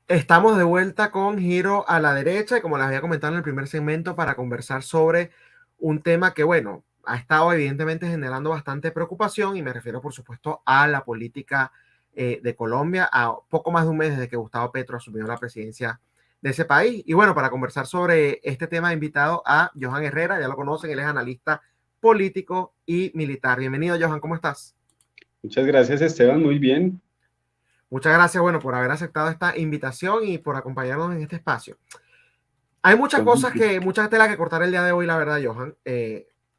Estamos de vuelta con Giro a la Derecha y como les había comentado en el primer segmento para conversar sobre un tema que, bueno, ha estado evidentemente generando bastante preocupación y me refiero por supuesto a la política de Colombia, a poco más de un mes desde que Gustavo Petro asumió la presidencia de ese país. Y bueno, para conversar sobre este tema he invitado a Johan Herrera, ya lo conocen, él es analista político y militar. Bienvenido, Johan, ¿cómo estás? Muchas gracias, Esteban, muy bien. Muchas gracias, bueno, por haber aceptado esta invitación y por acompañarnos en este espacio. Hay muchas Con- cosas muchas telas que cortar el día de hoy, la verdad, Johan.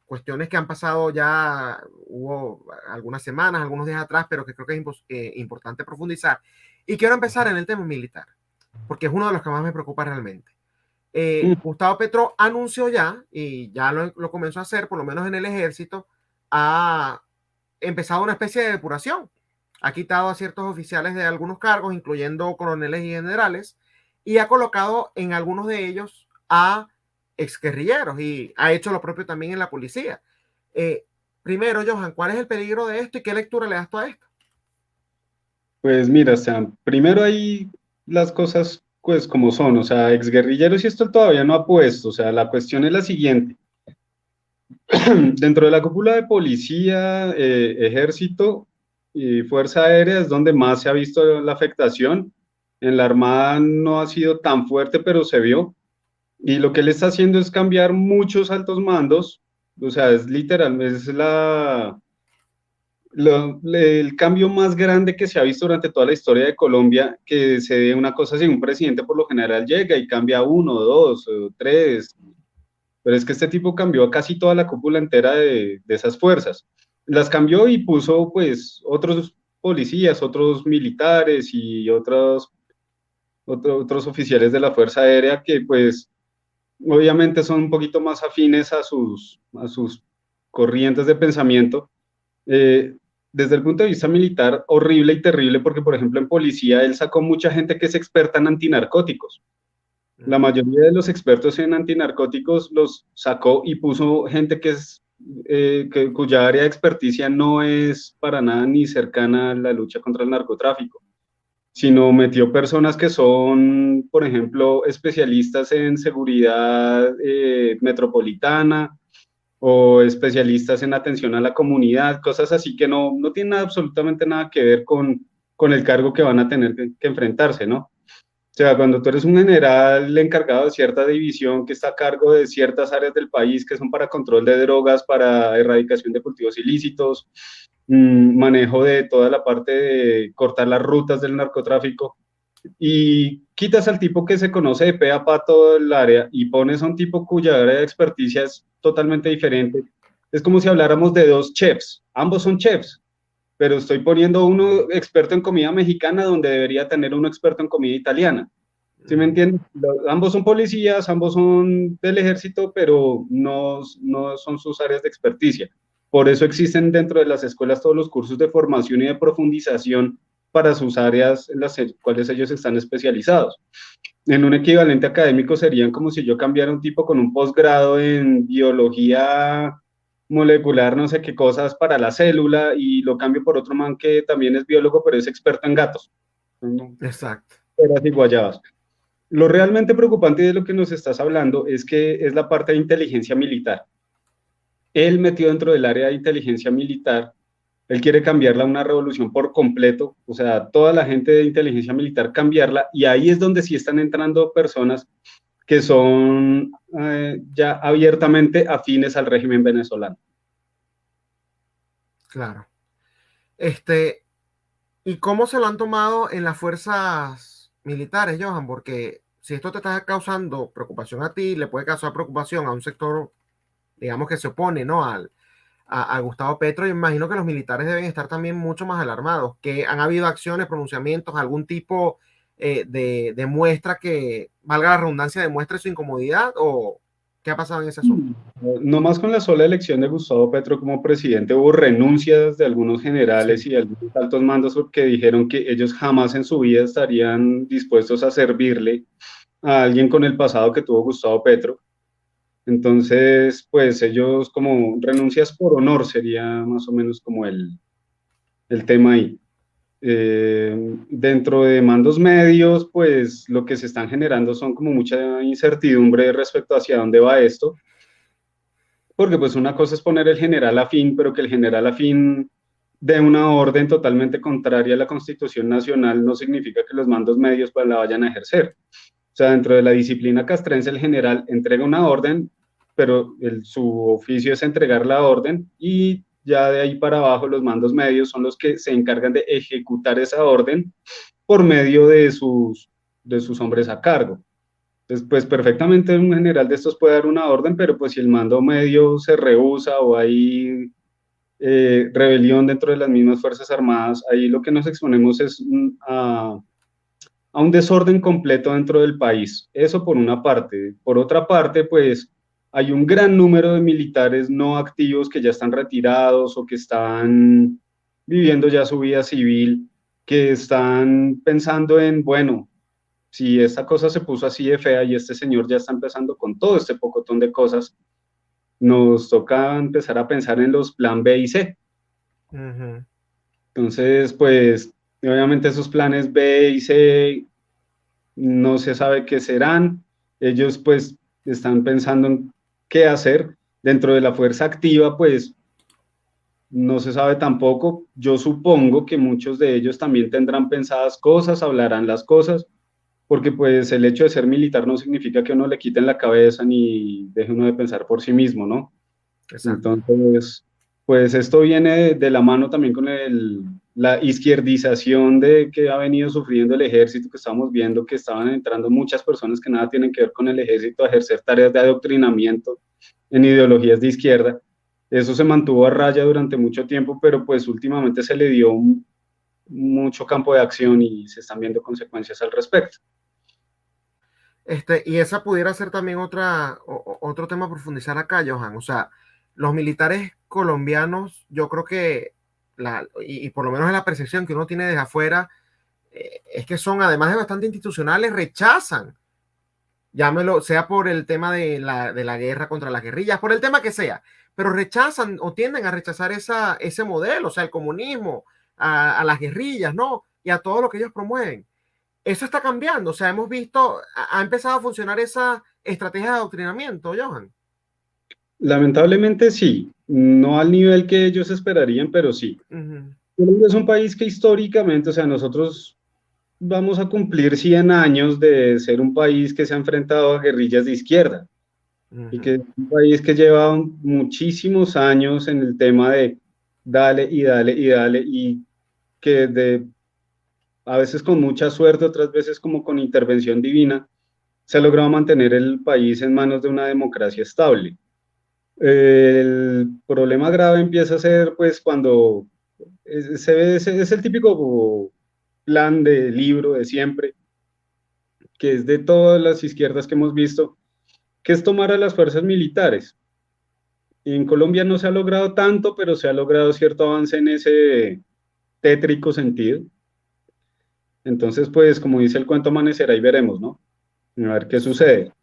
Cuestiones que han pasado ya, hubo algunas semanas, algunos días atrás, pero que creo que es importante profundizar. Y quiero empezar en el tema militar, porque es uno de los que más me preocupa realmente. Gustavo Petro anunció ya, y ya lo comenzó a hacer, por lo menos en el ejército, ha empezado una especie de depuración. Ha quitado a ciertos oficiales de algunos cargos, incluyendo coroneles y generales, y ha colocado en algunos de ellos a exguerrilleros y ha hecho lo propio también en la policía. Eh, Primero, Johan, ¿cuál es el peligro de esto y qué lectura le das tú a esto? Pues mira, Esteban, primero hay las cosas pues como son, o sea, exguerrilleros y esto todavía no ha puesto, o sea, la cuestión es la siguiente. Dentro de la cúpula de policía, ejército y fuerza aérea es donde más se ha visto la afectación. En la armada no ha sido tan fuerte, pero se vio. Y lo que él está haciendo es cambiar muchos altos mandos, o sea, es literal, es el cambio más grande que se ha visto durante toda la historia de Colombia, que se dé una cosa así, un presidente por lo general llega y cambia uno, dos, o tres, pero es que este tipo cambió a casi toda la cúpula entera de esas fuerzas. Las cambió y puso pues otros policías, otros militares y otros oficiales de la Fuerza Aérea que pues obviamente son un poquito más afines a sus corrientes de pensamiento. eh, Desde el punto de vista militar, horrible y terrible, porque, por ejemplo, en policía él sacó mucha gente que es experta en antinarcóticos. La mayoría de los expertos en antinarcóticos los sacó y puso gente cuya área de experticia no es para nada ni cercana a la lucha contra el narcotráfico, sino metió personas que son, por ejemplo, especialistas en seguridad metropolitana, o especialistas en atención a la comunidad, cosas así que no tienen absolutamente nada que ver con el cargo que van a tener que enfrentarse, ¿no? O sea, cuando tú eres un general encargado de cierta división que está a cargo de ciertas áreas del país que son para control de drogas, para erradicación de cultivos ilícitos, manejo de toda la parte de cortar las rutas del narcotráfico, y quitas al tipo que se conoce de pe a pa todo el área y pones a un tipo cuya área de experticia es totalmente diferente. Es como si habláramos de dos chefs, ambos son chefs, pero estoy poniendo uno experto en comida mexicana donde debería tener uno experto en comida italiana. ¿Sí me entiendes? Ambos son policías, ambos son del ejército, pero no son sus áreas de experticia. Por eso existen dentro de las escuelas todos los cursos de formación y de profundización para sus áreas en las cuales ellos están especializados. En un equivalente académico serían como si yo cambiara un tipo con un posgrado en biología molecular, no sé qué cosas para la célula, y lo cambio por otro man que también es biólogo, pero es experto en gatos. Exacto. Peras y guayabas. Lo realmente preocupante de lo que nos estás hablando es que es la parte de inteligencia militar. Él metió dentro del área de inteligencia militar, él quiere cambiarla a una revolución por completo, o sea, toda la gente de inteligencia militar cambiarla, y ahí es donde sí están entrando personas que son ya abiertamente afines al régimen venezolano. Claro. Este, ¿Y cómo se lo han tomado en las fuerzas militares, Johan? Porque si esto te está causando preocupación a ti, le puede causar preocupación a un sector, digamos, que se opone, ¿no? A Gustavo Petro. Y imagino que los militares deben estar también mucho más alarmados, que han habido acciones, pronunciamientos, algún tipo de muestra que, valga la redundancia, demuestre su incomodidad o qué ha pasado en ese asunto. No más con la sola elección de Gustavo Petro como presidente, hubo renuncias de algunos generales Sí. y de algunos altos mandos que dijeron que ellos jamás en su vida estarían dispuestos a servirle a alguien con el pasado que tuvo Gustavo Petro. Entonces, pues ellos como renuncias por honor sería más o menos como el tema ahí. Dentro de mandos medios, pues lo que se están generando son como mucha incertidumbre respecto hacia dónde va esto, porque pues una cosa es poner el general afín, pero que el general afín dé una orden totalmente contraria a la Constitución Nacional no significa que los mandos medios pues la vayan a ejercer. O sea, dentro de la disciplina castrense el general entrega una orden, pero su oficio es entregar la orden y ya de ahí para abajo los mandos medios son los que se encargan de ejecutar esa orden por medio de sus hombres a cargo. Entonces, pues perfectamente un general de estos puede dar una orden, pero pues si el mando medio se rehúsa o hay rebelión dentro de las mismas Fuerzas Armadas, ahí lo que nos exponemos es a un desorden completo dentro del país. Eso por una parte. Por otra parte, pues hay un gran número de militares no activos que ya están retirados o que están viviendo ya su vida civil, que están pensando en, bueno, si esta cosa se puso así de fea y este señor ya está empezando con todo este pocotón de cosas, nos toca empezar a pensar en los plan B y C. Ujú. Entonces, pues, obviamente esos planes B y C no se sabe qué serán. Ellos, pues, están pensando en qué hacer. Dentro de la fuerza activa, pues, no se sabe tampoco. Yo supongo que muchos de ellos también tendrán pensadas cosas, hablarán las cosas, porque pues el hecho de ser militar no significa que uno le quiten la cabeza ni deje uno de pensar por sí mismo, ¿no? Exacto. Entonces, pues esto viene de la mano también con la izquierdización de que ha venido sufriendo el ejército, que estamos viendo que estaban entrando muchas personas que nada tienen que ver con el ejército a ejercer tareas de adoctrinamiento en ideologías de izquierda. Eso se mantuvo a raya durante mucho tiempo, pero pues últimamente se le dio mucho campo de acción y se están viendo consecuencias al respecto. Y esa pudiera ser también otro tema a profundizar acá, Johan. O sea, los militares colombianos, yo creo que, y por lo menos en la percepción que uno tiene desde afuera, es que son, además de bastante institucionales, rechazan, llámelo, sea por el tema de la guerra contra las guerrillas, por el tema que sea, pero rechazan o tienden a rechazar ese modelo, o sea, el comunismo, a las guerrillas, ¿no? Y a todo lo que ellos promueven. Eso está cambiando, o sea, hemos visto, ha empezado a funcionar esa estrategia de adoctrinamiento, Johan. Lamentablemente sí, no al nivel que ellos esperarían, pero sí. Uh -huh, Colombia es un país que históricamente, o sea, nosotros vamos a cumplir 100 años de ser un país que se ha enfrentado a guerrillas de izquierda uh y -huh. que es un país que lleva muchísimos años en el tema de dale y dale y dale y que a veces con mucha suerte, otras veces como con intervención divina, se ha logrado mantener el país en manos de una democracia estable. El problema grave empieza a ser pues cuando se ve, es el típico plan de libro de siempre, que es de todas las izquierdas que hemos visto, que es tomar a las fuerzas militares. En Colombia no se ha logrado tanto, pero se ha logrado cierto avance en ese tétrico sentido. Entonces, pues, como dice el cuento, amanecerá y veremos, ¿no? A ver qué Sí. sucede.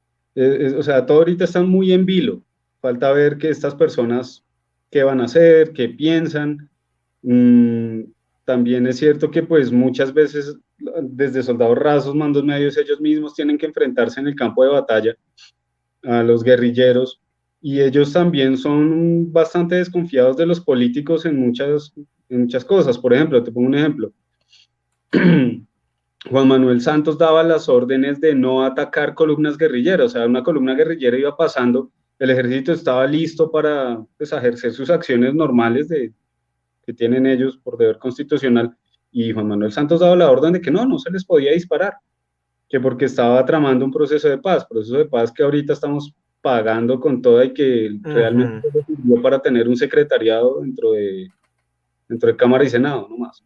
O sea, todo ahorita está muy en vilo. Falta ver que estas personas, qué van a hacer, qué piensan. Mm, también es cierto que, pues, muchas veces, desde soldados rasos, mandos medios, ellos mismos tienen que enfrentarse en el campo de batalla a los guerrilleros y ellos también son bastante desconfiados de los políticos en muchas cosas. Por ejemplo, te pongo un ejemplo. Juan Manuel Santos daba las órdenes de no atacar columnas guerrilleras, o sea, una columna guerrillera iba pasando, el ejército estaba listo para pues, ejercer sus acciones normales que tienen ellos por deber constitucional, y Juan Manuel Santos daba la orden de que no se les podía disparar, que porque estaba tramando un proceso de paz que ahorita estamos pagando con toda y que Uh realmente -huh. sirvió para tener un secretariado dentro de Cámara y Senado, no más.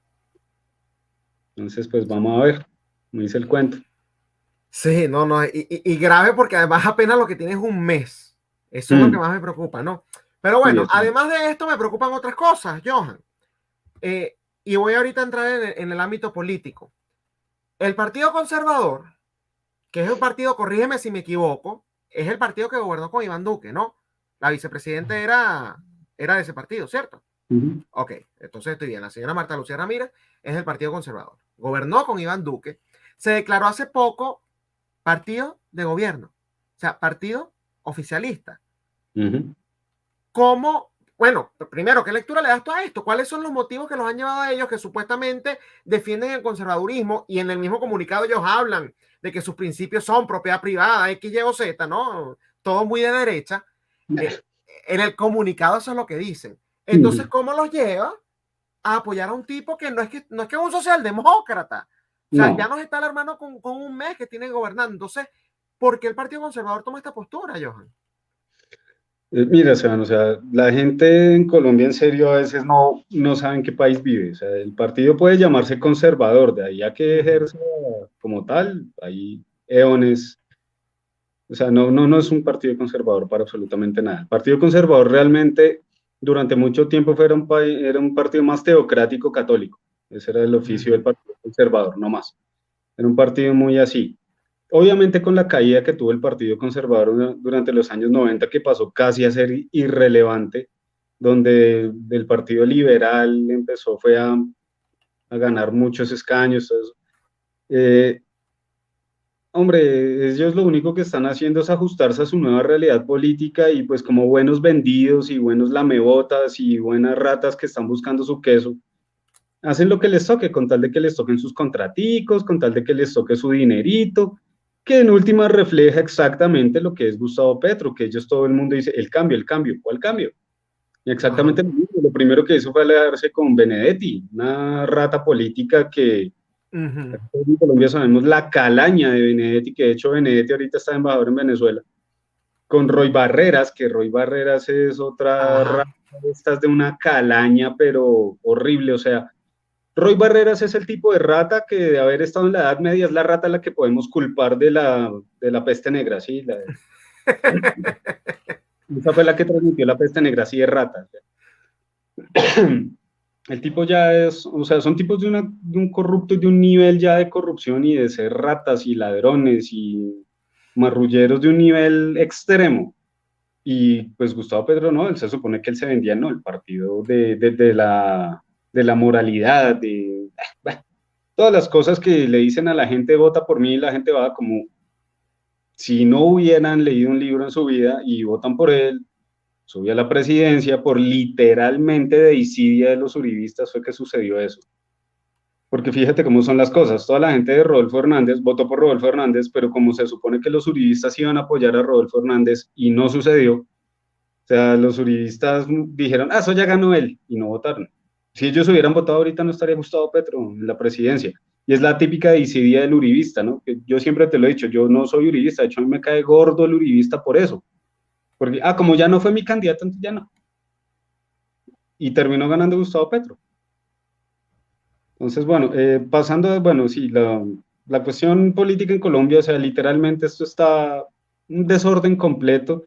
Entonces, pues vamos a ver, como dice el cuento. Sí, no, no, y grave porque además apenas lo que tiene es un mes. Eso es lo que Mm, más me preocupa, ¿no? Pero sí, bueno, eso. además de esto me preocupan otras cosas, Johan. Y voy ahorita a entrar en el ámbito político. El Partido Conservador, que es el partido, corrígeme si me equivoco, es el partido que gobernó con Iván Duque, ¿no? La vicepresidenta era de ese partido, ¿cierto? Ujú. Ok, entonces estoy bien. La señora Marta Lucía Ramírez es del Partido Conservador. Gobernó con Iván Duque. Se declaró hace poco partido de gobierno. O sea, partido oficialista. Ujú. ¿Cómo? Bueno, primero, ¿qué lectura le das tú a esto? ¿Cuáles son los motivos que los han llevado a ellos que supuestamente defienden el conservadurismo y en el mismo comunicado ellos hablan de que sus principios son propiedad privada, X, Y o Z, ¿no? Todo muy de derecha. Eh, en el comunicado eso es lo que dicen. Entonces, Ujú. ¿cómo los lleva a apoyar a un tipo que no es que es un socialdemócrata? O sea, ya No. nos está alarmando con un mes que tiene gobernando. Entonces, ¿por qué el Partido Conservador toma esta postura, Johan? Mira, Seban, o sea, la gente en Colombia en serio a veces no sabe en qué país vive. O sea, el partido puede llamarse conservador, de ahí a que Uh -huh. ejerza como tal, hay eones. O sea, no es un partido conservador para absolutamente nada. El partido conservador realmente durante mucho tiempo era un partido más teocrático católico. Ese era el Uh oficio del -huh. partido conservador, no más. Era un partido muy así. Obviamente con la caída que tuvo el Partido Conservador durante los años 90, que pasó casi a ser irrelevante, donde el Partido Liberal fue a ganar muchos escaños. Todo eso. Eh, Hombre, ellos lo único que están haciendo es ajustarse a su nueva realidad política y pues como buenos vendidos y buenos lamebotas y buenas ratas que están buscando su queso, hacen lo que les toque, con tal de que les toquen sus contraticos, con tal de que les toque su dinerito, que en última refleja exactamente lo que es Gustavo Petro, que ellos todo el mundo dice, el cambio, ¿cuál cambio? Y exactamente Ajá. lo mismo, lo primero que hizo fue aliarse con Benedetti, una rata política que Uh -huh. en Colombia sabemos la calaña de Benedetti, que de hecho Benedetti ahorita está embajador en Venezuela, con Roy Barreras, que Roy Barreras es otra rata, Ajá. estas de una calaña, pero horrible, o sea, Roy Barreras es el tipo de rata que de haber estado en la Edad Media es la rata a la que podemos culpar de la peste negra, ¿sí? Esa fue la que transmitió la peste negra, sí, de rata. El tipo ya es, o sea, son tipos de un corrupto y de un nivel ya de corrupción y de ser ratas y ladrones y marrulleros de un nivel extremo. Y pues Gustavo Petro, no, él se supone que él se vendía, no, el partido de la moralidad, bueno, todas las cosas que le dicen a la gente, vota por mí, y la gente va como si no hubieran leído un libro en su vida y votan por él, sube a la presidencia, por literalmente de desidia de los uribistas fue que sucedió eso. Porque fíjate cómo son las cosas, toda la gente de Rodolfo Hernández votó por Rodolfo Hernández, pero como se supone que los uribistas iban a apoyar a Rodolfo Hernández y no sucedió, o sea, los uribistas dijeron, ah, eso ya ganó él, y no votaron. Si ellos hubieran votado ahorita no estaría Gustavo Petro en la presidencia. Y es la típica disidia del uribista, ¿no? Que yo siempre te lo he dicho, yo no soy uribista, de hecho a mí me cae gordo el uribista por eso. Porque, ah, como ya no fue mi candidato, entonces ya no. Y terminó ganando Gustavo Petro. Entonces, bueno, pasando, bueno, sí, la cuestión política en Colombia, o sea, literalmente esto está un desorden completo.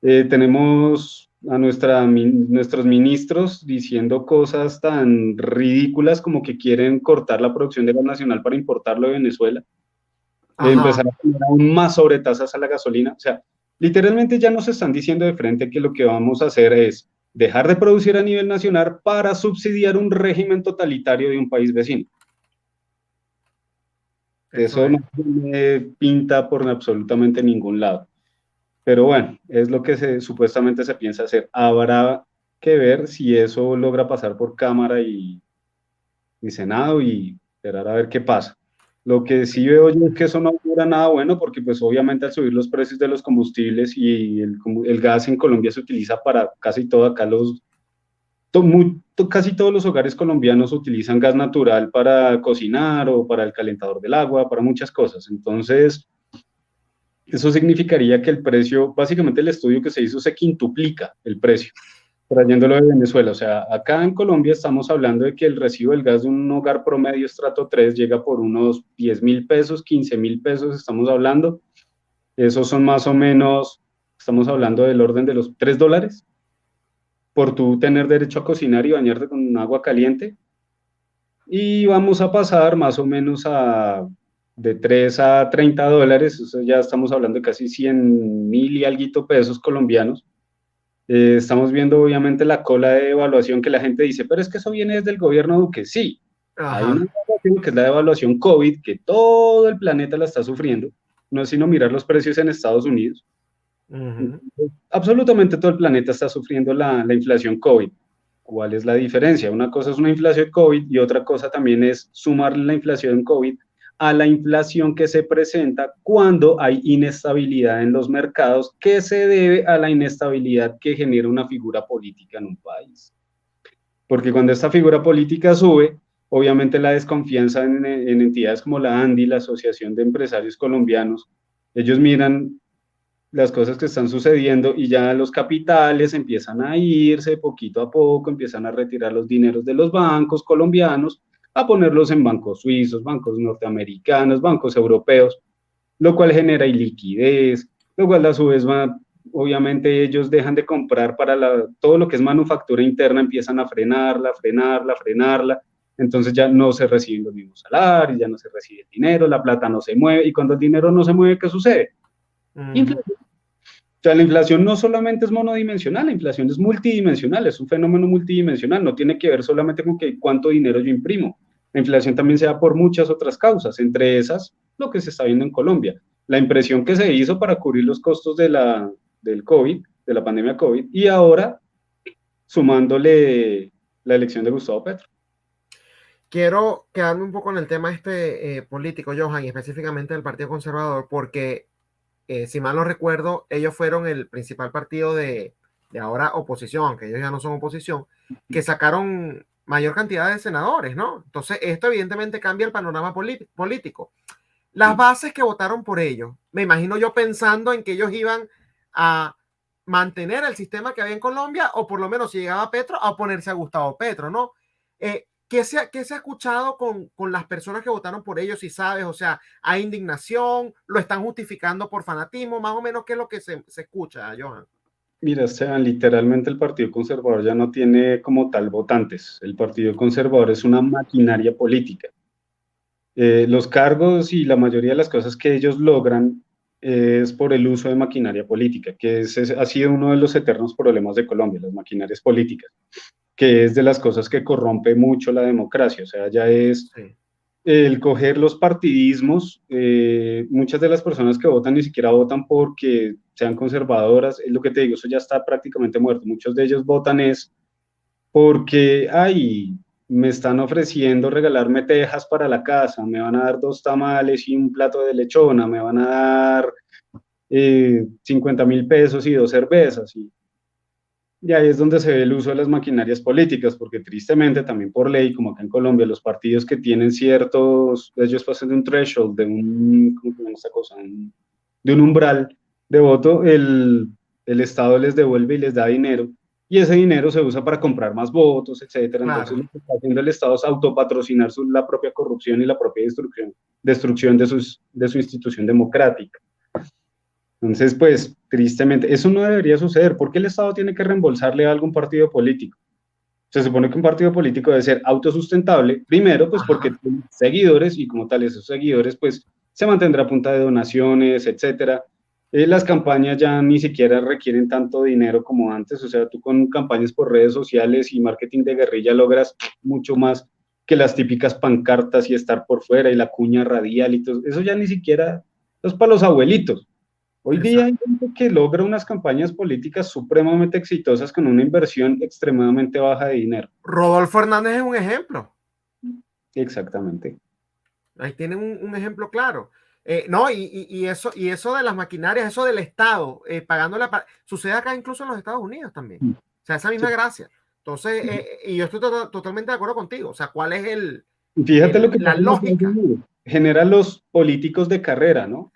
Tenemos a nuestros ministros diciendo cosas tan ridículas como que quieren cortar la producción de gas nacional para importarlo de Venezuela, Ajá. empezar a poner aún más sobretasas a la gasolina. O sea, literalmente ya nos están diciendo de frente que lo que vamos a hacer es dejar de producir a nivel nacional para subsidiar un régimen totalitario de un país vecino. Eso Eso no es. tiene pinta por absolutamente ningún lado. Pero bueno, es lo que supuestamente se piensa hacer. Habrá que ver si eso logra pasar por Cámara y Senado y esperar a ver qué pasa. Lo que sí veo yo es que eso no dura nada bueno porque pues obviamente al subir los precios de los combustibles y el gas en Colombia se utiliza para casi todo acá casi todos los hogares colombianos utilizan gas natural para cocinar o para el calentador del agua, para muchas cosas. Entonces, eso significaría que el precio, básicamente el estudio que se hizo se quintuplica el precio, trayéndolo de Venezuela. O sea, acá en Colombia estamos hablando de que el recibo del gas de un hogar promedio estrato 3 llega por unos 10.000 pesos, 15.000 pesos, estamos hablando. Esos son más o menos, estamos hablando del orden de los $3 por tú tener derecho a cocinar y bañarte con agua caliente. Y vamos a pasar más o menos de 3 a $30, eso ya estamos hablando de casi 100.000 y alguito pesos colombianos, Estamos viendo obviamente la cola de evaluación que la gente dice, pero es que eso viene desde el gobierno Duque. Sí, hay una Ajá. evaluación que es la evaluación COVID, que todo el planeta la está sufriendo, no es sino mirar los precios en Estados Unidos. Ujú. Absolutamente todo el planeta está sufriendo la inflación COVID. ¿Cuál es la diferencia? Una cosa es una inflación COVID y otra cosa también es sumar la inflación COVID a la inflación que se presenta cuando hay inestabilidad en los mercados, que se debe a la inestabilidad que genera una figura política en un país. Porque cuando esta figura política sube, obviamente la desconfianza en entidades como la ANDI, la Asociación de Empresarios Colombianos, ellos miran las cosas que están sucediendo y ya los capitales empiezan a irse poquito a poco, empiezan a retirar los dineros de los bancos colombianos, a ponerlos en bancos suizos, bancos norteamericanos, bancos europeos, lo cual genera iliquidez, lo cual a su vez va, obviamente ellos dejan de comprar para todo lo que es manufactura interna, empiezan a frenarla, entonces ya no se reciben los mismos salarios, ya no se recibe el dinero, la plata no se mueve, y cuando el dinero no se mueve, ¿qué sucede? Ujú. Inflación. O sea, la inflación no solamente es monodimensional, la inflación es multidimensional, es un fenómeno multidimensional, no tiene que ver solamente con que cuánto dinero yo imprimo. La inflación también se da por muchas otras causas, entre esas lo que se está viendo en Colombia. La impresión que se hizo para cubrir los costos del COVID, de la pandemia COVID, y ahora sumándole la elección de Gustavo Petro. Quiero quedarme un poco en el tema este político, Johan, y específicamente del Partido Conservador, porque si mal no recuerdo, ellos fueron el principal partido de ahora oposición, aunque ellos ya no son oposición, que sacaron mayor cantidad de senadores, ¿no? Entonces, esto evidentemente cambia el panorama político. Las Sí. bases que votaron por ellos, me imagino yo pensando en que ellos iban a mantener el sistema que había en Colombia, o por lo menos si llegaba Petro, a oponerse a Gustavo Petro, ¿no? ¿Qué se ha escuchado con las personas que votaron por ellos, si sabes? O sea, ¿hay indignación? ¿Lo están justificando por fanatismo? Más o menos, ¿qué es lo que se escucha, Johan? Mira, Esteban, literalmente el Partido Conservador ya no tiene como tal votantes. El Partido Conservador es una maquinaria política. Los cargos y la mayoría de las cosas que ellos logran es por el uso de maquinaria política, que ha sido uno de los eternos problemas de Colombia, las maquinarias políticas, que es de las cosas que corrompe mucho la democracia. O sea, ya es Sí, el coger los partidismos. Muchas de las personas que votan ni siquiera votan porque sean conservadoras, es lo que te digo, eso ya está prácticamente muerto. Muchos de ellos votan es porque, ay, me están ofreciendo regalarme tejas para la casa, me van a dar 2 tamales y un plato de lechona, me van a dar 50.000 pesos y 2 cervezas. Y ahí es donde se ve el uso de las maquinarias políticas, porque tristemente también por ley, como acá en Colombia, los partidos que tienen ciertos, ellos pasan de un threshold, ¿cómo se llama esta cosa? De un umbral de voto, el Estado les devuelve y les da dinero, y ese dinero se usa para comprar más votos, etcétera. Entonces claro. lo que está haciendo el Estado es autopatrocinar la propia corrupción y la propia destrucción de su institución democrática. Entonces, pues, tristemente, eso no debería suceder. ¿Por qué el Estado tiene que reembolsarle algo a algún partido político? Se supone que un partido político debe ser autosustentable, primero, pues porque Ajá. tiene seguidores y como tal esos seguidores, pues, se mantendrá a punta de donaciones, etcétera. Las campañas ya ni siquiera requieren tanto dinero como antes, o sea, tú con campañas por redes sociales y marketing de guerrilla logras mucho más que las típicas pancartas y estar por fuera y la cuña radial y todo. Eso ya ni siquiera, eso es para los abuelitos. Hoy día hay Exacto. gente que logra unas campañas políticas supremamente exitosas con una inversión extremadamente baja de dinero. Rodolfo Hernández es un ejemplo. Exactamente. Ahí tienen un ejemplo claro. No, y eso de las maquinarias, eso del Estado, sucede acá incluso en los Estados Unidos también. O sea, esa misma Sí. gracia. Entonces, y yo estoy totalmente de acuerdo contigo. O sea, ¿cuál es Fíjate lo que la pasa en los Estados lógica? Unidos. Genera los políticos de carrera, ¿no?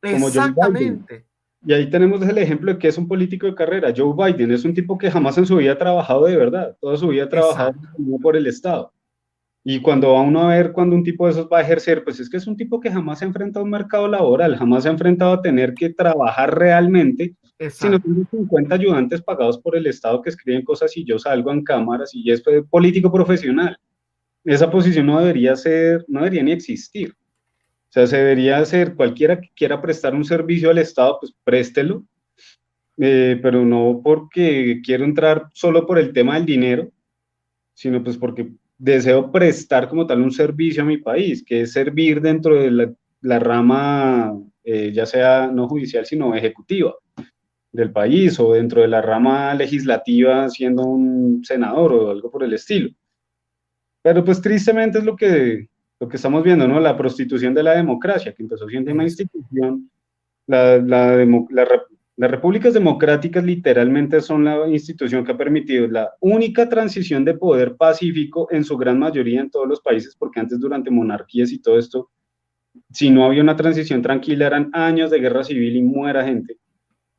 Como Joe Biden. Exactamente. Y ahí tenemos el ejemplo de que es un político de carrera. Joe Biden es un tipo que jamás en su vida ha trabajado de verdad. Toda su vida ha trabajado Exacto. por el Estado. Y cuando va uno a ver cuando un tipo de esos va a ejercer, pues es que es un tipo que jamás se ha enfrentado a un mercado laboral, jamás se ha enfrentado a tener que trabajar realmente, sino Exacto. tiene 50 ayudantes pagados por el Estado que escriben cosas y yo salgo en cámaras y es político profesional. Esa posición no debería ser, no debería ni existir. O sea, se debería hacer cualquiera que quiera prestar un servicio al Estado, pues préstelo, pero no porque quiero entrar solo por el tema del dinero, sino pues porque deseo prestar como tal un servicio a mi país, que es servir dentro de la rama, ya sea no judicial, sino ejecutiva del país o dentro de la rama legislativa siendo un senador o algo por el estilo. Pero pues tristemente es lo que estamos viendo, ¿no? La prostitución de la democracia, que empezó siendo una Es, institución. Las repúblicas democráticas literalmente son la institución que ha permitido la única transición de poder pacífico en su gran mayoría en todos los países, porque antes durante monarquías y todo esto, si no había una transición tranquila, eran años de guerra civil y muera gente.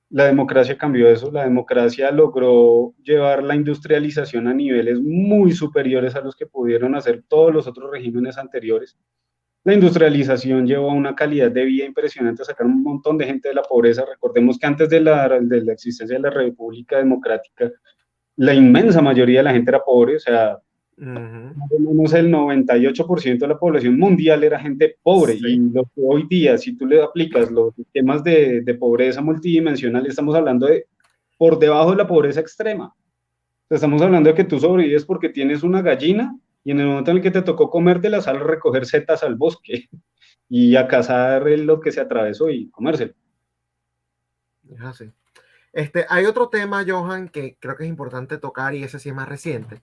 La democracia cambió eso, la democracia logró llevar la industrialización a niveles muy superiores a los que pudieron hacer todos los otros regímenes anteriores. La industrialización llevó a una calidad de vida impresionante, a sacar un montón de gente de la pobreza. Recordemos que antes de la existencia de la República Democrática, la inmensa mayoría de la gente era pobre, o sea, ujú, más o menos el 98% de la población mundial era gente pobre, y sí, lo que hoy día, si tú le aplicas los temas de pobreza multidimensional, estamos hablando de por debajo de la pobreza extrema. Estamos hablando de que tú sobrevives porque tienes una gallina y en el momento en el que te tocó comértela, sal a recoger setas al bosque y a cazar lo que se atravesó y comérselo. es así. Hay otro tema, Johan, que creo que es importante tocar y ese sí es más reciente.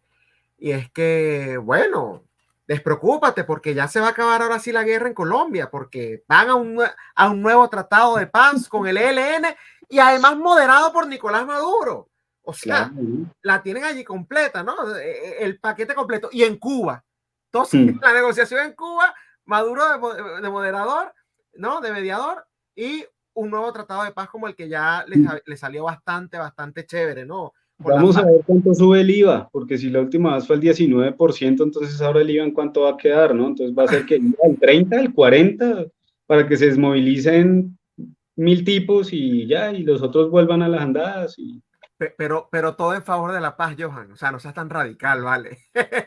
Y es que, bueno, despreocúpate porque ya se va a acabar ahora sí la guerra en Colombia, porque van a un nuevo tratado de paz con el ELN y además moderado por Nicolás Maduro. O Claro. sea, la tienen allí completa, ¿no? El paquete completo. Y en Cuba. Entonces, Hmm. la negociación en Cuba, Maduro de moderador, ¿no? De mediador y un nuevo tratado de paz como el que ya le salió bastante, bastante chévere, ¿no? Con la Vamos a FARC. ver cuánto sube el IVA, porque si la última vez fue el 19%, entonces ahora el IVA en cuánto va a quedar, ¿no? Entonces va a ser que el 30, el 40, para que se desmovilicen 1000 tipos y ya, y los otros vuelvan a las andadas. Pero todo en favor de la paz, Johan. O sea, no seas tan radical, ¿vale?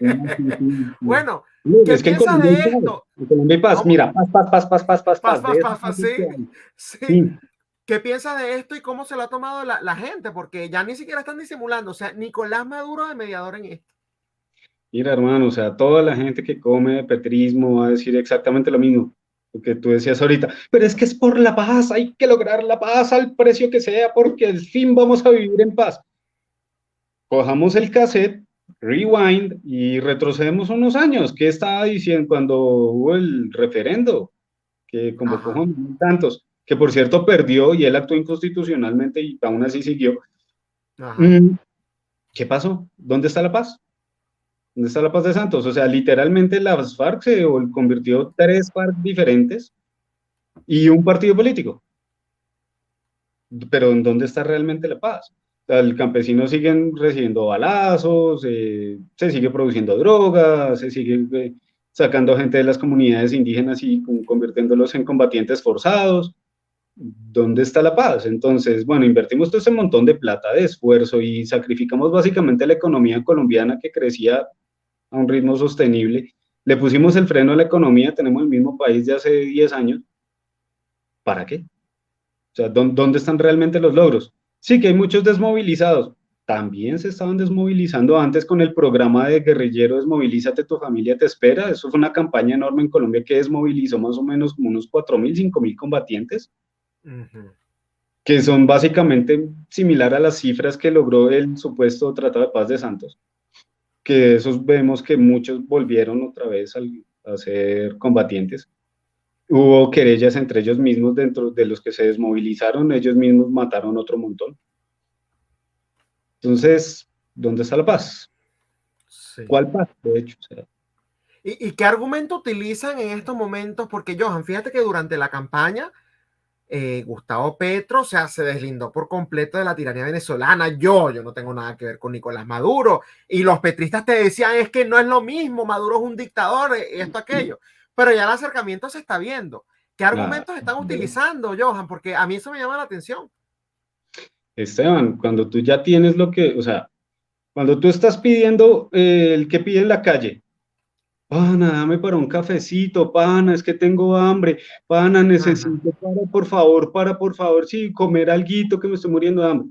No, sí, sí, sí. Bueno, No, ¿qué es que en piensas Colombia hay de paz, esto? en Colombia hay paz. ¿Cómo? Mira, paz, paz, paz, paz, paz, paz, Paz, paz. De paz, esa paz, paz paz, es sí. que hay. Sí. Sí, ¿Qué piensas de esto y cómo se lo ha tomado la gente? Porque ya ni siquiera están disimulando. O sea, Nicolás Maduro de mediador en esto. mira, hermano, o sea, toda la gente que come petrismo va a decir exactamente lo mismo, lo que tú decías ahorita. Pero es que es por la paz, hay que lograr la paz al precio que sea, porque al fin vamos a vivir en paz. Cojamos el cassette, rewind y retrocedemos unos años. ¿Qué estaba diciendo cuando hubo el referendo que convocó Ajá, Juan Manuel Santos? Que por cierto perdió y él actuó inconstitucionalmente y aún así siguió. ajá, Mm, ¿Qué pasó? ¿Dónde está la paz? ¿Dónde está la paz de Santos? O sea, literalmente las FARC se convirtió en 3 FARC diferentes y un partido político. Pero ¿en dónde está realmente la paz? O sea, el campesino siguen recibiendo balazos, se sigue produciendo drogas, se sigue sacando gente de las comunidades indígenas y convirtiéndolos en combatientes forzados. ¿Dónde está la paz? Entonces, bueno, invertimos todo ese montón de plata, de esfuerzo y sacrificamos básicamente la economía colombiana que crecía a un ritmo sostenible. Le pusimos el freno a la economía, tenemos el mismo país de hace 10 años. ¿Para qué? O sea, ¿dónde están realmente los logros? Sí que hay muchos desmovilizados. También se estaban desmovilizando antes con el programa de guerrillero Desmovilízate, tu familia te espera. Eso fue una campaña enorme en Colombia que desmovilizó más o menos como unos 4.000, 5.000 combatientes, ujú. que son básicamente similar a las cifras que logró el supuesto Tratado de Paz de Santos, que de esos vemos que muchos volvieron otra vez a ser combatientes. Hubo querellas entre ellos mismos, dentro de los que se desmovilizaron, ellos mismos mataron otro montón. Entonces, ¿dónde está la paz? Sí. ¿Cuál paz? De hecho, o sea, ¿Y qué argumento utilizan en estos momentos? Porque, Johan, fíjate que durante la campaña Gustavo Petro, o sea, se deslindó por completo de la tiranía venezolana. Yo no tengo nada que ver con Nicolás Maduro. Y los petristas te decían, es que no es lo mismo, Maduro es un dictador, esto, aquello. Pero ya el acercamiento se está viendo. ¿Qué nada. argumentos están utilizando, Johan? Porque a mí eso me llama la atención. Esteban, cuando tú ya tienes lo que, o sea, cuando tú estás pidiendo el que pide en la calle, pana, dame para un cafecito, pana, es que tengo hambre, pana, Ajá. necesito, para, por favor, sí, comer alguito que me estoy muriendo de hambre.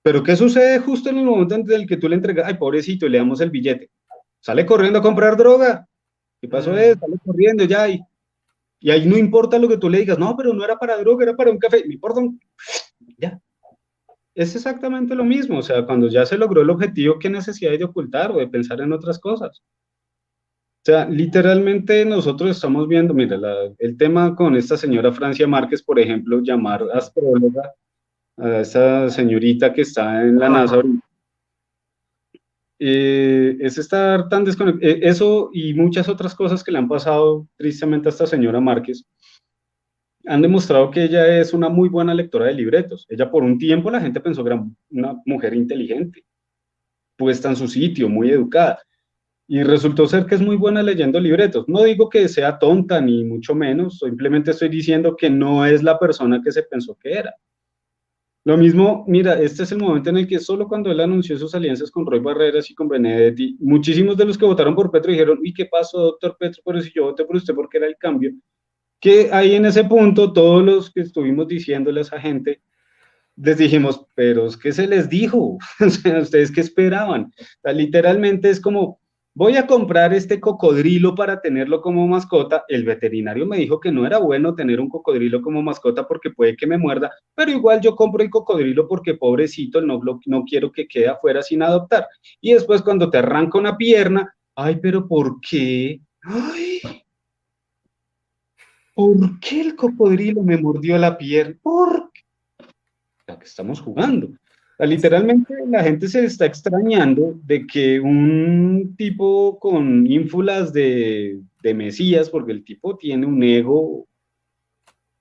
Pero ¿qué sucede justo en el momento en el que tú le entregas, ay, pobrecito, y le damos el billete? Sale corriendo a comprar droga. ¿Qué pasó? Mm, Sale corriendo ya. Y ahí no importa lo que tú le digas, no, pero no era para droga, era para un café. Me importa ya. Es exactamente lo mismo. O sea, cuando ya se logró el objetivo, ¿qué necesidad hay de ocultar o de pensar en otras cosas? O sea, literalmente nosotros estamos viendo, mira, el tema con esta señora Francia Márquez, por ejemplo, llamar astróloga a esa señorita que está en la NASA ajá. ahorita, es estar tan desconectado. Eso y muchas otras cosas que le han pasado tristemente a esta señora Márquez han demostrado que ella es una muy buena lectora de libretos. Ella por un tiempo la gente pensó que era una mujer inteligente, puesta en su sitio, muy educada. Y resultó ser que es muy buena leyendo libretos. No digo que sea tonta, ni mucho menos, simplemente estoy diciendo que no es la persona que se pensó que era. Lo mismo, mira, este es el momento en el que solo cuando él anunció sus alianzas con Roy Barreras y con Benedetti, muchísimos de los que votaron por Petro dijeron, ¿y qué pasó, doctor Petro? Pero si yo voté por usted porque era el cambio. Que ahí en ese punto, todos los que estuvimos diciéndole a esa gente, les dijimos, pero es que se les dijo, o sea, ¿ustedes qué esperaban? O sea, literalmente es como, voy a comprar este cocodrilo para tenerlo como mascota. El veterinario me dijo que no era bueno tener un cocodrilo como mascota porque puede que me muerda, pero igual yo compro el cocodrilo porque pobrecito, no quiero que quede afuera sin adoptar. Y después cuando te arranca una pierna, ay, pero ¿por qué? Ay, ¿por qué el cocodrilo me mordió la pierna? ¿Por que estamos jugando? O sea, literalmente la gente se está extrañando de que un tipo con ínfulas de Mesías, porque el tipo tiene un ego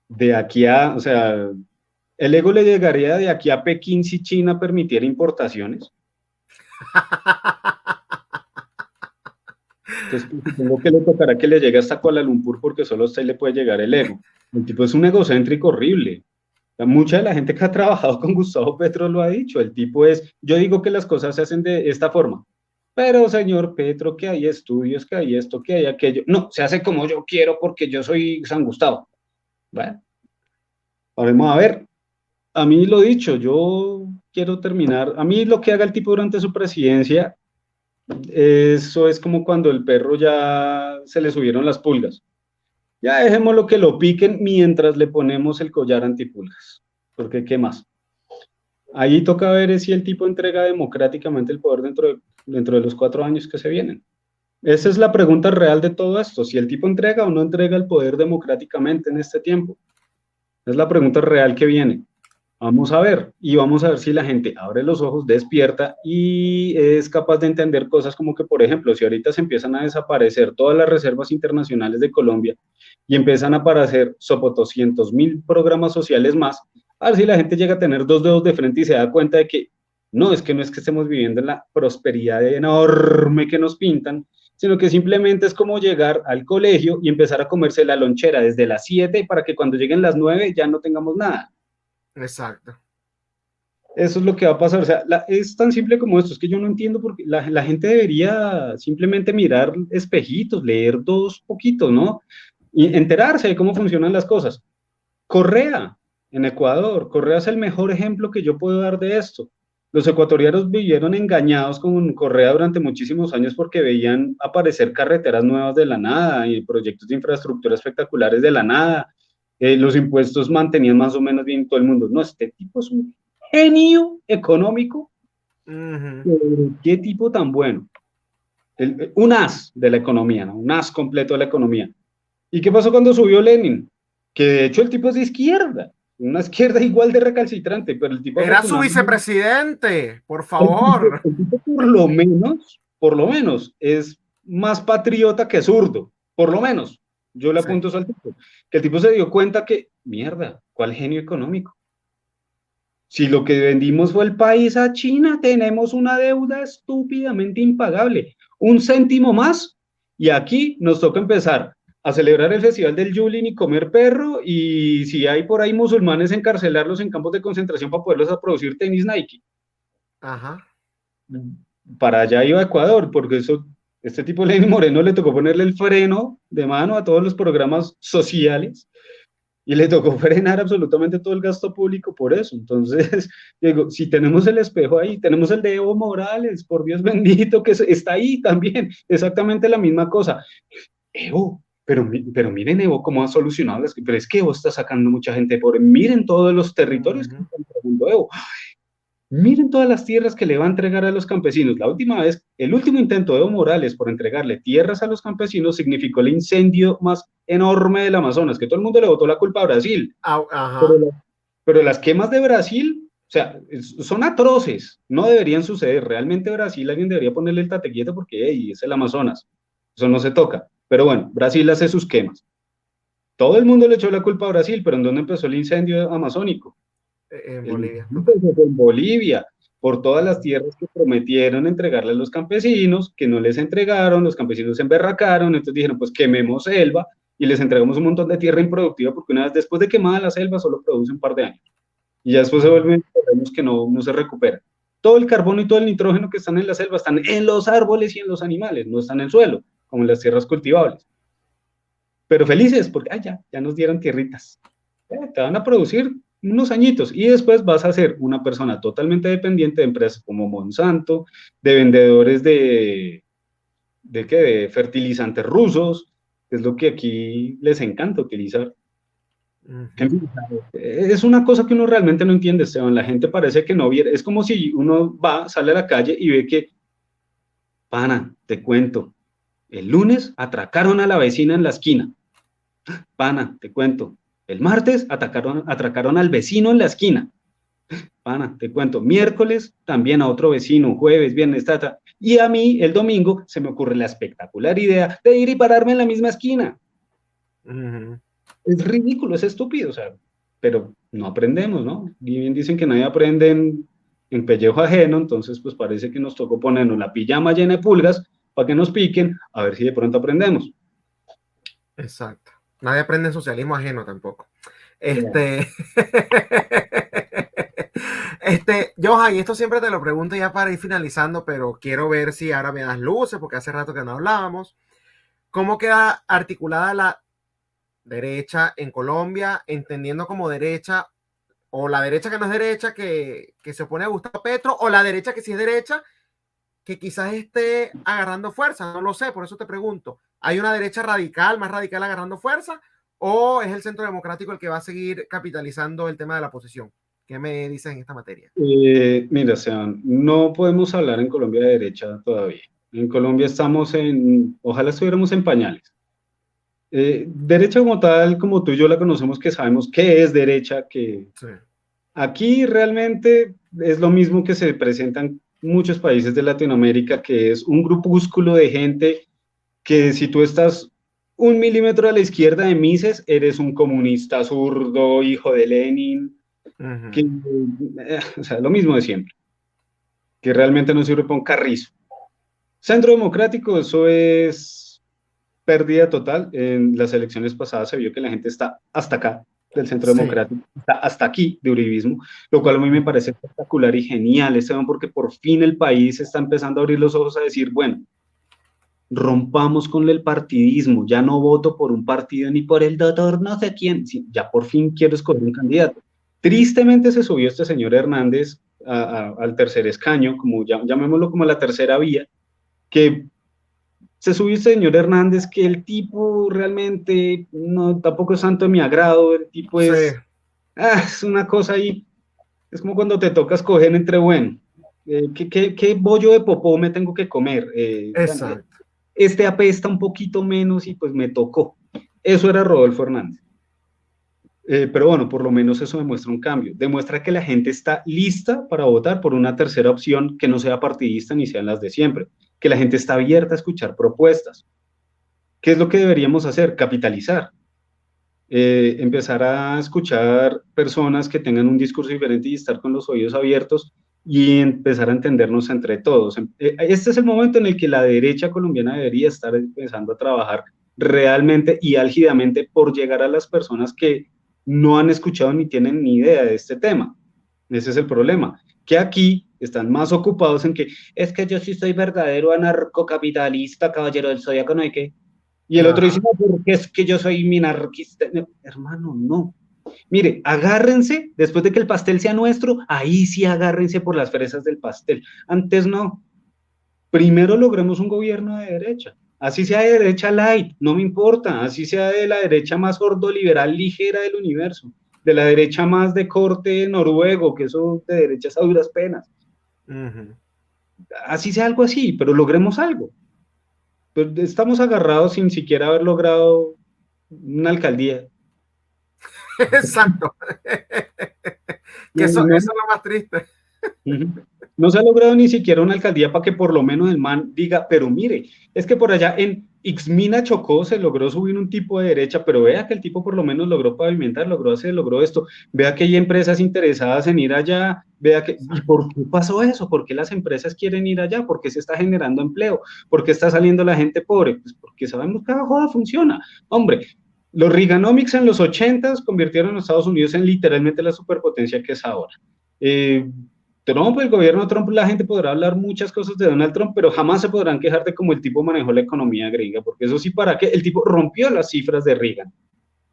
de aquí a, o sea, el ego le llegaría de aquí a Pekín si China permitiera importaciones. Entonces, pues, supongo que le tocará que le llegue hasta Kuala Lumpur porque solo a usted le puede llegar el ego. El tipo es un egocéntrico horrible. Mucha de la gente que ha trabajado con Gustavo Petro lo ha dicho. El tipo es, yo digo que las cosas se hacen de esta forma. Pero, señor Petro, que hay estudios, que hay esto, que hay aquello. No, se hace como yo quiero porque yo soy San Gustavo. Bueno, ahora vamos a ver. A mí lo dicho, yo quiero terminar. A mí lo que haga el tipo durante su presidencia, eso es como cuando el perro ya se le subieron las pulgas. Ya dejémoslo que lo piquen mientras le ponemos el collar antipulgas. Porque, ¿qué más? Ahí toca ver si el tipo entrega democráticamente el poder dentro de los 4 años que se vienen. Esa es la pregunta real de todo esto, si el tipo entrega o no entrega el poder democráticamente en este tiempo. Es la pregunta real que viene. Vamos a ver, y vamos a ver si la gente abre los ojos, despierta y es capaz de entender cosas como que, por ejemplo, si ahorita se empiezan a desaparecer todas las reservas internacionales de Colombia y empiezan a aparecer sopo 200.000 programas sociales más, a ver si la gente llega a tener dos dedos de frente y se da cuenta de que no es que estemos viviendo en la prosperidad enorme que nos pintan, sino que simplemente es como llegar al colegio y empezar a comerse la lonchera desde las 7 para que cuando lleguen las 9 ya no tengamos nada. Exacto. Eso es lo que va a pasar. O sea, es tan simple como esto. Es que yo no entiendo por qué la gente debería simplemente mirar espejitos, leer dos poquitos, ¿no? Y enterarse de cómo funcionan las cosas. Correa, en Ecuador. Correa es el mejor ejemplo que yo puedo dar de esto. Los ecuatorianos vivieron engañados con Correa durante muchísimos años porque veían aparecer carreteras nuevas de la nada y proyectos de infraestructura espectaculares de la nada. Los impuestos mantenían más o menos bien todo el mundo. No, este tipo es un genio económico. Ujú. ¿Qué tipo tan bueno? Un as de la economía, ¿no? Un as completo de la economía. ¿Y qué pasó cuando subió Lenin? Que de hecho el tipo es de izquierda, una izquierda igual de recalcitrante, pero el tipo Era su afortunadamente, vicepresidente, por favor. el tipo por lo menos, es más patriota que zurdo, por lo menos. Yo le Sí. apunto eso al tipo. Que el tipo se dio cuenta que, mierda, ¿cuál genio económico? Si lo que vendimos fue el país a China, tenemos una deuda estúpidamente impagable. Un céntimo más y aquí nos toca empezar a celebrar el Festival del Yulin y comer perro y si hay por ahí musulmanes, encarcelarlos en campos de concentración para poderlos a producir tenis Nike. Ajá. Para allá iba Ecuador, porque este tipo Lenín Moreno le tocó ponerle el freno de mano a todos los programas sociales y le tocó frenar absolutamente todo el gasto público por eso. Entonces, digo, si tenemos el espejo ahí, tenemos el de Evo Morales, por Dios bendito, que está ahí también, exactamente la misma cosa. Evo, pero miren Evo cómo ha solucionado las, pero es que Evo está sacando mucha gente por, miren todos los territorios que están entregando Evo. Miren todas las tierras que le va a entregar a los campesinos. La última vez, el último intento de Evo Morales por entregarle tierras a los campesinos significó el incendio más enorme del Amazonas, que todo el mundo le botó la culpa a Brasil. Pero, Ajá. pero las quemas de Brasil, o sea, son atroces, no deberían suceder. Realmente Brasil, alguien debería ponerle el tate quieto porque hey, es el Amazonas. Eso no se toca. Pero bueno, Brasil hace sus quemas. Todo el mundo le echó la culpa a Brasil, pero ¿en dónde empezó el incendio amazónico? En El Bolivia, mundo total. empezó en Bolivia, por todas las tierras que prometieron entregarle a los campesinos, que no les entregaron, los campesinos se emberracaron, entonces dijeron, pues quememos selva y les entregamos un montón de tierra improductiva, porque una vez después de quemada la selva solo produce un par de años. Y ya después se vuelven terrenos que no se recuperan. Todo el carbono y todo el nitrógeno que están en la selva están en los árboles y en los animales, no están en el suelo, como en las tierras cultivables. Pero felices, porque ya nos dieron tierritas. Te van a producir unos añitos y después vas a ser una persona totalmente dependiente de empresas como Monsanto, de vendedores de fertilizantes rusos, que es lo que aquí les encanta utilizar. En fin, es una cosa que uno realmente no entiende, Esteban. La gente parece que no viera. Es como si uno va, sale a la calle y ve que, pana, te cuento, el lunes atracaron a la vecina en la esquina. Pana, te cuento, el martes atracaron al vecino en la esquina. Pana, te cuento, miércoles también a otro vecino, jueves, viernes, tata. Y a mí el domingo se me ocurre la espectacular idea de ir y pararme en la misma esquina. Es ridículo, es estúpido, o sea, pero no aprendemos, ¿no? Y bien dicen que nadie aprende en pellejo ajeno, entonces pues parece que nos tocó ponernos la pijama llena de pulgas para que nos piquen, a ver si de pronto aprendemos. Exacto. Nadie aprende en socialismo ajeno tampoco. Yeah. Johan, y esto siempre te lo pregunto ya para ir finalizando, pero quiero ver si ahora me das luces, porque hace rato que no hablábamos. ¿Cómo queda articulada la derecha en Colombia, entendiendo como derecha, o la derecha que no es derecha, que se opone a Gustavo Petro, o la derecha que sí es derecha, que quizás esté agarrando fuerza? No lo sé, por eso te pregunto. ¿Hay una derecha radical, más radical agarrando fuerza, o es el centro democrático el que va a seguir capitalizando el tema de la oposición? ¿Qué me dices en esta materia? Mira, Sean, no podemos hablar en Colombia de derecha todavía. En Colombia estamos ojalá estuviéramos en pañales. Derecha como tal, como tú y yo la conocemos, que sabemos qué es derecha, que Sí. aquí realmente es lo mismo que se presenta en muchos países de Latinoamérica, que es un grupúsculo de gente que si tú estás 1 milímetro a la izquierda de Mises, eres un comunista zurdo, hijo de Lenin, que, o sea, lo mismo de siempre, que realmente no sirve para un carrizo. Centro Democrático, eso es pérdida total. En las elecciones pasadas se vio que la gente está hasta acá del Centro Sí. Democrático, está hasta aquí de uribismo, lo cual a mí me parece espectacular y genial, Esteban, porque por fin el país está empezando a abrir los ojos a decir, bueno, rompamos con el partidismo, ya no voto por un partido ni por el doctor no sé quién, sí, ya por fin quiero escoger un candidato. Tristemente se subió este señor Hernández al tercer escaño, como llamémoslo como la tercera vía, que se subió este señor Hernández, que el tipo realmente no, tampoco es santo de mi agrado, el tipo Sí. es una cosa ahí, es como cuando te toca escoger entre, bueno, ¿qué bollo de popó me tengo que comer? Bueno, Exacto. este apesta un poquito menos y pues me tocó. Eso era Rodolfo Hernández. Pero bueno, por lo menos eso demuestra un cambio. Demuestra que la gente está lista para votar por una tercera opción que no sea partidista ni sean las de siempre. Que la gente está abierta a escuchar propuestas. ¿Qué es lo que deberíamos hacer? Capitalizar. Empezar a escuchar personas que tengan un discurso diferente y estar con los oídos abiertos y empezar a entendernos entre todos. Este es el momento en el que la derecha colombiana debería estar empezando a trabajar realmente y álgidamente por llegar a las personas que no han escuchado ni tienen ni idea de este tema. Ese es el problema, que aquí están más ocupados en que es que yo sí soy verdadero anarcocapitalista, caballero del zodiaco, no hay que. Y el otro dice, Ajá. no, porque es que yo soy minarquista. No, hermano, no. Mire, agárrense, después de que el pastel sea nuestro, ahí sí agárrense por las fresas del pastel. Antes no. Primero logremos un gobierno de derecha. Así sea de derecha light, no me importa. Así sea de la derecha más ordoliberal ligera del universo. De la derecha más de corte noruego, que eso de derechas a duras penas. Así sea algo así, pero logremos algo. Pues estamos agarrados sin siquiera haber logrado una alcaldía. Exacto. Que No, eso no, es lo más triste. no se ha logrado ni siquiera una alcaldía para que por lo menos el man diga, pero mire, es que por allá en Ixmina Chocó se logró subir un tipo de derecha, pero vea que el tipo por lo menos logró pavimentar, logró hacer, logró esto, vea que hay empresas interesadas en ir allá, vea que, ¿y por qué pasó eso? ¿Por qué las empresas quieren ir allá? ¿Por qué se está generando empleo? ¿Por qué está saliendo la gente pobre? Pues porque sabemos que la joda funciona. Hombre, los Reaganomics en los 80s convirtieron a los Estados Unidos en literalmente la superpotencia que es ahora. Trump, el gobierno de Trump, la gente podrá hablar muchas cosas de Donald Trump, pero jamás se podrán quejar de cómo el tipo manejó la economía gringa, porque eso sí, ¿para qué? El tipo rompió las cifras de Reagan.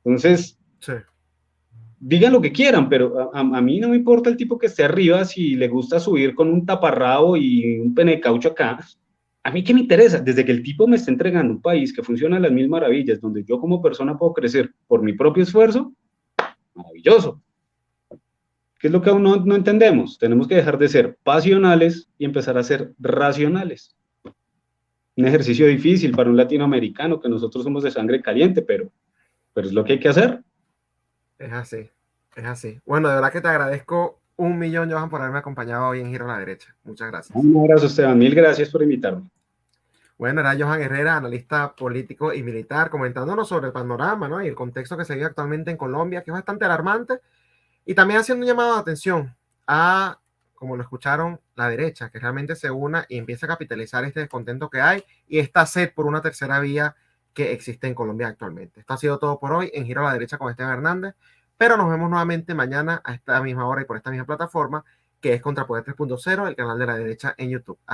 Entonces, Sí. digan lo que quieran, pero a mí no me importa el tipo que esté arriba, si le gusta subir con un taparrabo y un pene de caucho acá. A mí qué me interesa, desde que el tipo me está entregando un país que funciona a las mil maravillas, donde yo como persona puedo crecer por mi propio esfuerzo, maravilloso. ¿Qué es lo que aún no entendemos? Tenemos que dejar de ser pasionales y empezar a ser racionales. Un ejercicio difícil para un latinoamericano, que nosotros somos de sangre caliente, pero es lo que hay que hacer. Es así, es así. Bueno, de verdad que te agradezco 1.000.000, Johan, por haberme acompañado hoy en Giro a la Derecha. Muchas gracias. Un abrazo, Esteban. Mil gracias por invitarme. Bueno, era Johan Herrera, analista político y militar, comentándonos sobre el panorama, ¿no? Y el contexto que se vive actualmente en Colombia, que es bastante alarmante, y también haciendo un llamado de atención a, como lo escucharon, la derecha, que realmente se una y empiece a capitalizar este descontento que hay y esta sed por una tercera vía que existe en Colombia actualmente. Esto ha sido todo por hoy en Giro a la Derecha con Esteban Hernández, pero nos vemos nuevamente mañana a esta misma hora y por esta misma plataforma, que es Contrapoder 3.0, el canal de la derecha en YouTube.